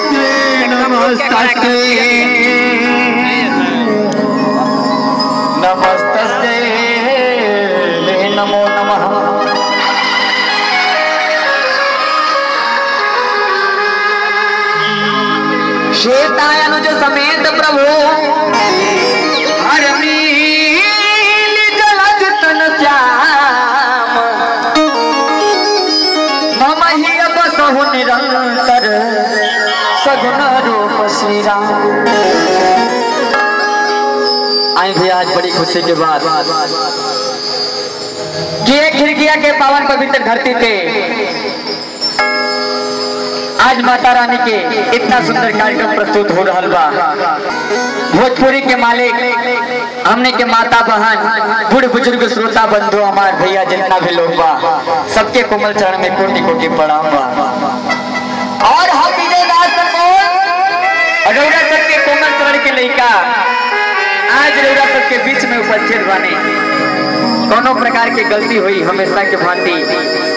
नमस्ते नमस्ते नमो नमः। श्वेतायनुज समेत प्रभु हर नील जलज तन श्याम मम ही बसहु निरंतर सगुण रूप श्री राम। आई भी आज बड़ी खुशी के बाद कि एक खिड़किया के पावन पवित्र धरती पे आज माता रानी के इतना सुंदर कार्यक्रम प्रस्तुत हो रहा बा। भोजपुरी के मालिक हमने के माता बहन बूढ़ बुजुर्ग श्रोता बंधु हमारे भैया जितना भी लोग बा सबके कोमल चरण में कोटि कोटि प्रणाम बा। और हम विजय दास रौरा सबके कोमल चरण के लइका आज रौरा सबके बीच में उपस्थित बने। दोनों प्रकार की गलती हुई हमेशा के भांति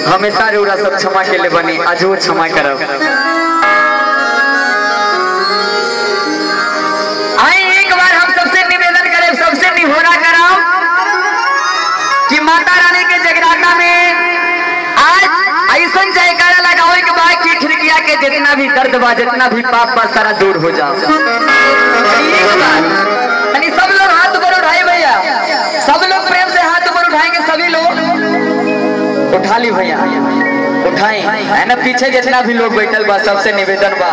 हमेशा रौरा सब क्षमा के लिए बने अजूर क्षमा करब। आइए एक बार हम सबसे निवेदन करें सबसे निहोरा कराओ कि माता रानी के जगराता में आज ऐसा जयकारा लगाओ के बाद की खिड़किया के जितना भी दर्द बा जितना भी पाप बा सारा दूर हो जाओ। सब लोग हाथ ऊपर उठाए भैया, सब लोग प्रेम से हाथ ऊपर उठाएंगे। सभी लोग उठा ली भैया, उठाएं है ना। पीछे जितना भी लोग बैठल बा सबसे निवेदन बा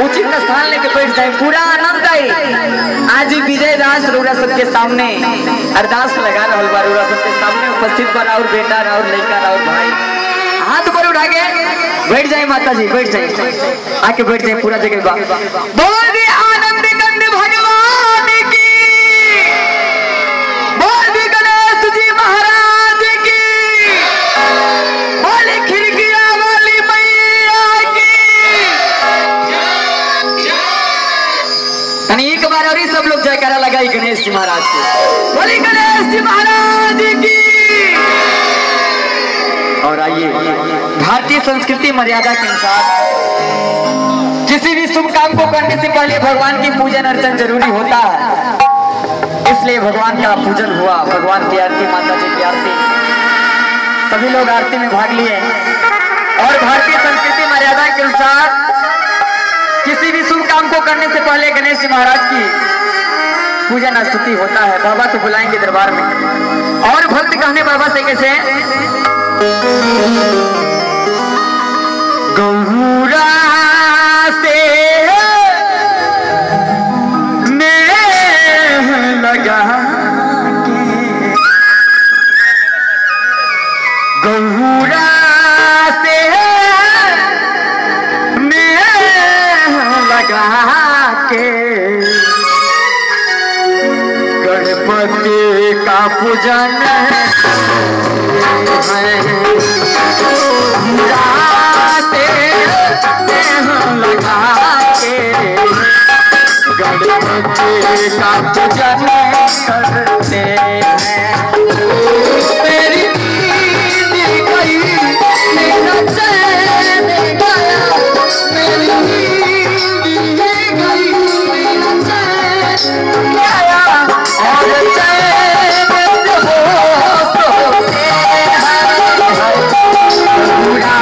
उचित स्थान लेके बैठ जाए। पूरा आनंद आई आज विजय दास रौरा सबके सामने अरदास लगा रहा बा। रौरा सबके सामने उपस्थित बा और बेटा और लड़का और भाई हाथ ऊपर उठा के बैठ जाए। माता जी बैठ जाए, आके बैठ जाए पूरा जगह बा। बोल दी आनंद कंद भगवान की, बोल दी गणेश जी महाराज की, बोल खिड़किया वाली मैया की। एक बार और सब लोग जयकारा लगाई गणेश जी महाराज की, बोली गणेश जी महाराज की। और आइए भारतीय संस्कृति मर्यादा के अनुसार किसी भी शुभ काम को करने से पहले भगवान की पूजन अर्चन जरूरी होता है। इसलिए भगवान का पूजन हुआ, भगवान की आरती, माता जी की आरती, सभी लोग आरती में भाग लिए। और भारतीय संस्कृति मर्यादा के अनुसार किसी भी शुभ काम को करने से पहले गणेश जी महाराज की पूजन स्तुति होता है। बाबा को बुलाएंगे दरबार में और भक्त कहने बाबा से कैसे गौरा से नेह लगा के, गौरा से नेह लगा के गणपति का पूजन लगा के गणपति का पूजन करते हैं। तेरी नींद गई मेरा चैन गया, मेरी नींद गई मेरा चैन गया और चैन हो सोते हैं। पूरा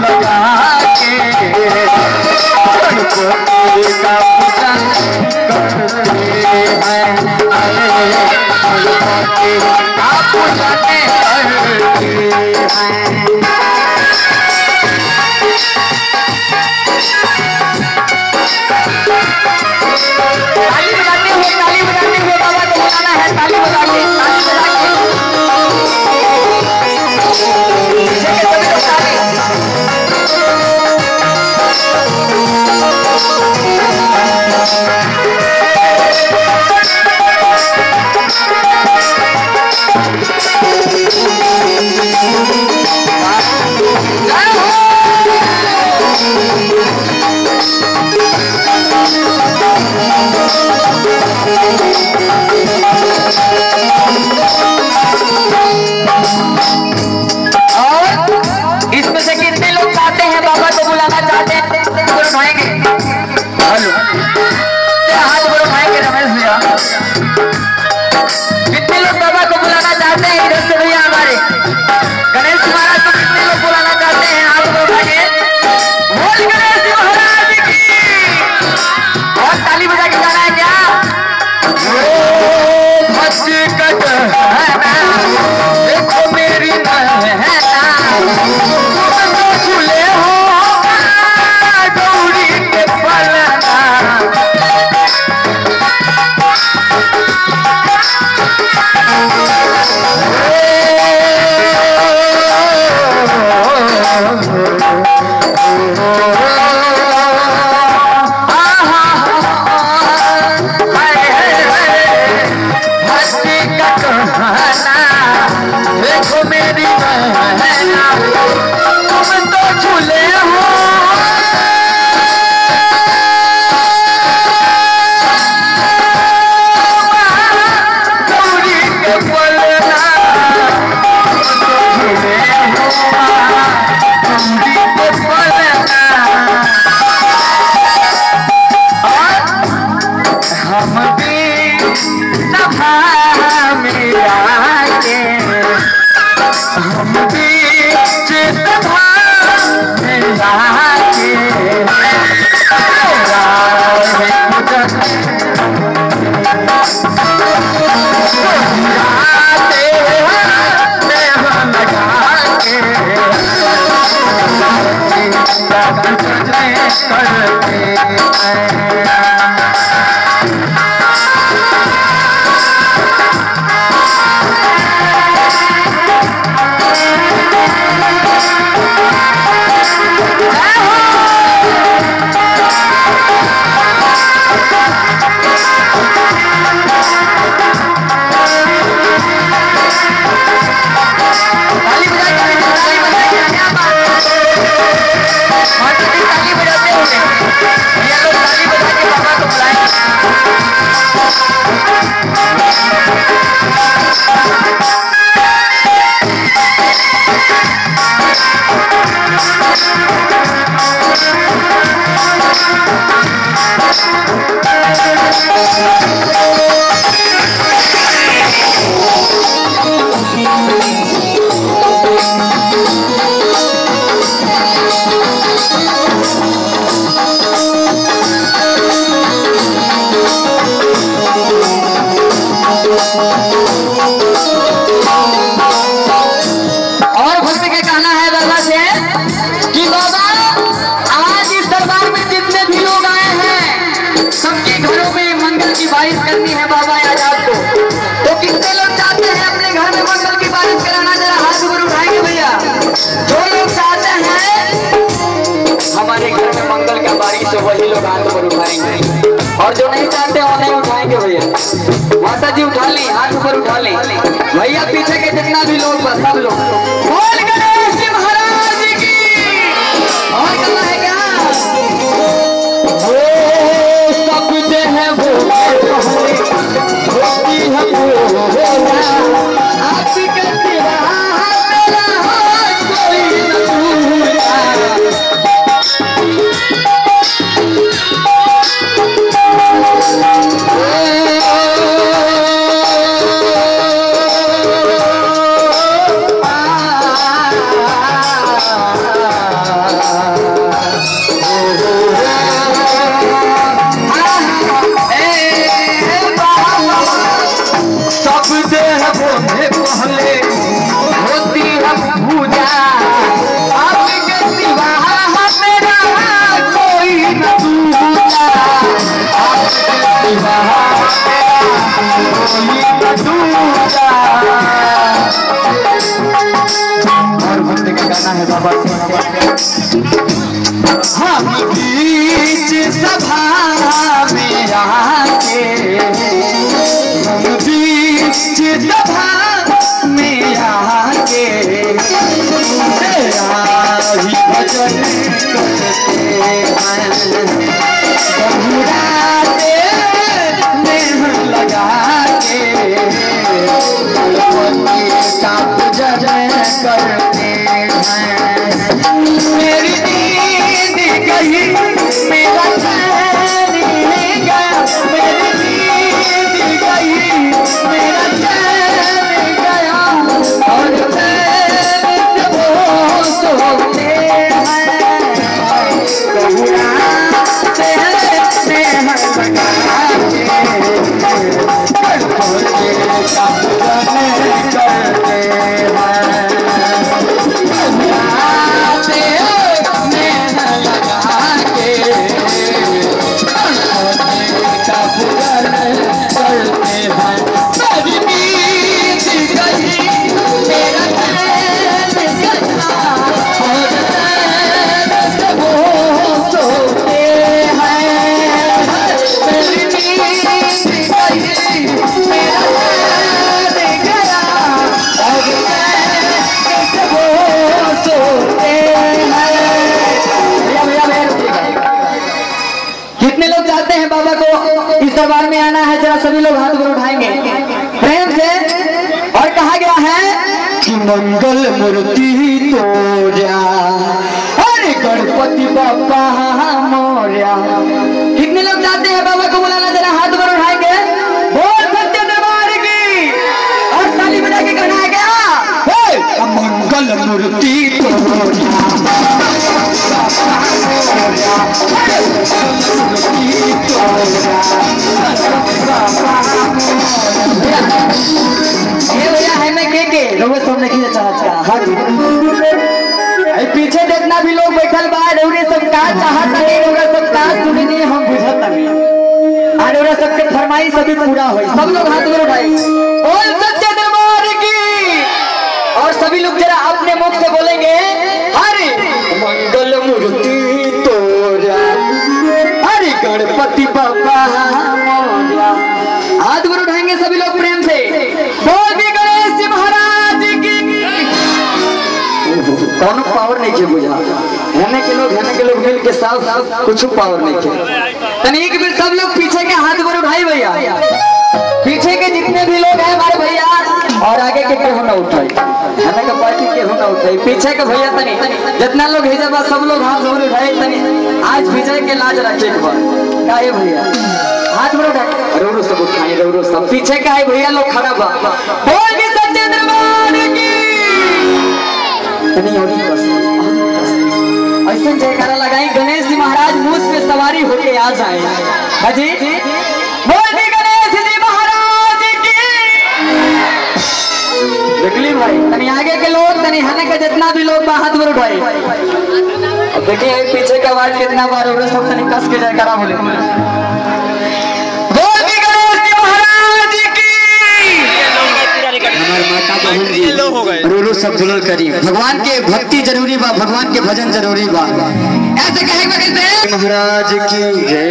लगा के गणपति का पूजन करते हैं। गणपति का पूजन करते हैं। ताली बजाते हुए बाबा को बुलाना है। ताली बजा के, ताली बजा के सब जने करते हैं। करनी है बाबा आजाद को, तो कितने लोग चाहते हैं अपने घर में मंगल की बारिश कराना? जरा हाथ ऊपर उठाएंगे भैया। जो लोग चाहते हैं हमारे घर में मंगल का बारिश हो वही लोग हाथ ऊपर उठाएंगे, और जो नहीं चाहते वो नहीं उठाएंगे भैया। माता जी उठा ली, हाथ ऊपर उठा ली भैया। पीछे के जितना भी लोग बस सब लोग बोल गणेश जी महाराज की। और करना है क्या? सब दे है वो है बाबा। हम बीच सभा में आके, हम बीच सभा में आके तेरा ही भजन करते हैं। बहुराते नेह लगा के गणपति का पूजन करते हैं। मेरी नींद गई, मेरा चैन गया, मेरी नींद गई, मेरा चैन गया, और चैन से वो सोते हैं। बहुराते नेह लगा के गणपति का पूजन करते हैं। बाबा को इस दरबार में आना है, जरा सभी लोग हाथ ऊपर उठाएंगे प्रेम से। और कहा गया है कि मंगल मूर्ति तोड़ा, अरे गणपति बापा मोरिया। कितने लोग चाहते हैं बाबा को बुलाना? जरा हाथ ऊपर उठाएंगे। बोल सत्य दरबार की, और ताली बजा के कहना है क्या? मंगल मूर्ति तोड़ा, भैया है मैं के रोज तुमने की चाहत का। हाँ जी, पीछे देखना भी लोग बैठल बा रउरे सब का चाहत नहीं रउरे सब का सुने नहीं हम बुझत नहीं और रउरे सबके फरमाइश सभी पूरा होई सब लोग हाथ में उठाए बोल सच्चे दरबार की और सभी लोग जरा अपने मुख से बोलेंगे हरे मंगल मूर्ति तोरा हरे गणपति बाबा मोरा हाथ में उठाएंगे सभी लोग प्रेम से बोल भी गणेश जी महाराज की कौन पावर नहीं के बुझा हेने के लोग मिल के साथ कुछ पावर नहीं के तनिक भी सब लोग पीछे के हाथ पर उठाई भैया पीछे के जितने भी लोग हैं हमारे भैया और आगे के केहू ना उठाई हेने के पार्टी केहू ना उठाई पीछे के भैया तनी जितना लोग है जब सब लोग हाथ पर उठाए तनी आज विजय के लाज रखे एक बार काहे भैया हाथ में उठा रोरो सब उठाए रोरो सब पीछे का है भैया लोग खड़ा बा बोल भी सच्चे दरबार की तनी और ऐसा जयकारा लगाई गणेश जी महाराज मूस पे सवारी होके आ जाए हाजी बोल भी गणेश जी महाराज की देखली भाई तनी आगे के लोग तनी हने के जितना भी लोग हाथ में उठाए अब देखिए पीछे का आवाज कितना बार हो रहा सब तनी कस के जयकारा बोले बोल भी गणेश जी महाराज की हमारे माता बहन जी रोरो सब दुलर करी भगवान के भक्ति जरूरी बा भगवान के भजन जरूरी बा ऐसे कहे महाराज की जय।